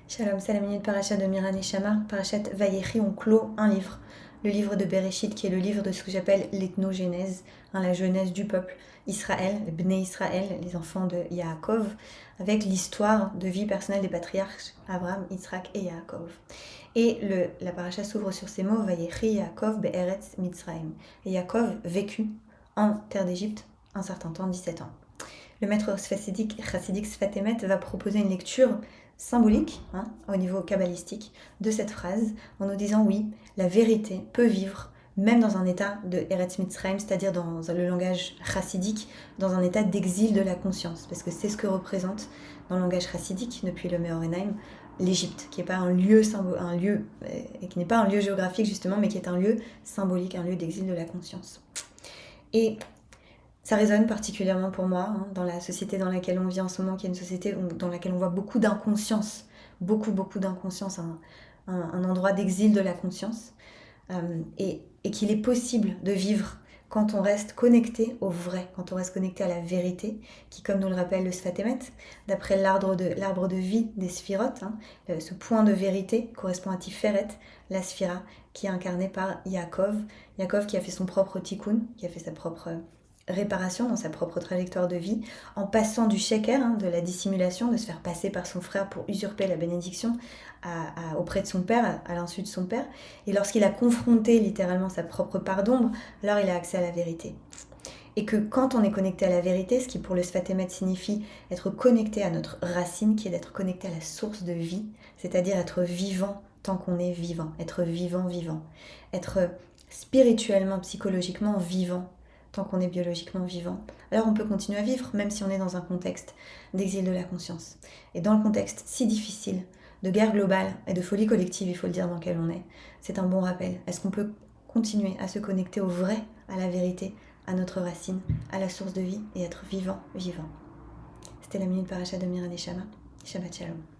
Shalom, c'est la minute parachat de Miran Neshama. Parachat Vayechi, on clôt un livre, le livre de Bereshit, qui est le livre de ce que j'appelle l'ethnogénèse, la genèse du peuple Israël, les Bnei Israël, les enfants de Yaakov, avec l'histoire de vie personnelle des patriarches Abraham, Yitzhak et Yaakov. Et la paracha s'ouvre sur ces mots, Vayechi Yaakov be'eretz Mitzrayim. Et Yaakov vécut en terre d'Égypte un certain temps, 17 ans. Le maître chassidique Sfat Emet va proposer une lecture symbolique, au niveau kabbalistique, de cette phrase, en nous disant oui, la vérité peut vivre même dans un état de Eretz Mitzrayim, c'est-à-dire dans le langage chassidique, dans un état d'exil de la conscience, parce que c'est ce que représente dans le langage chassidique, depuis le Meor Enaim, l'Égypte, qui n'est pas un lieu qui n'est pas un lieu géographique justement, mais qui est un lieu symbolique, un lieu d'exil de la conscience. Et ça résonne particulièrement pour moi, dans la société dans laquelle on vit en ce moment, qui est une société dans laquelle on voit beaucoup d'inconscience, beaucoup d'inconscience, un endroit d'exil de la conscience, et qu'il est possible de vivre quand on reste connecté au vrai, quand on reste connecté à la vérité, qui, comme nous le rappelle le Sfat Emet, d'après l'arbre de vie des sphirotes, ce point de vérité correspond à Tiferet, la sphira, qui est incarnée par Yaakov qui a fait son propre tikkun, qui a fait sa propre réparation dans sa propre trajectoire de vie, en passant du sheker, de la dissimulation, de se faire passer par son frère pour usurper la bénédiction auprès de son père, à l'insu de son père. Et lorsqu'il a confronté littéralement sa propre part d'ombre, alors il a accès à la vérité. Et que quand on est connecté à la vérité, ce qui pour le Sfat Emet signifie être connecté à notre racine, qui est d'être connecté à la source de vie, c'est-à-dire être vivant tant qu'on est vivant, être vivant, être spirituellement, psychologiquement vivant, tant qu'on est biologiquement vivant, alors on peut continuer à vivre, même si on est dans un contexte d'exil de la conscience. Et dans le contexte si difficile, de guerre globale et de folie collective, il faut le dire, dans lequel on est, c'est un bon rappel. Est-ce qu'on peut continuer à se connecter au vrai, à la vérité, à notre racine, à la source de vie, et être vivant. C'était la minute parachat de Miran Neshama. Shabbat Shalom.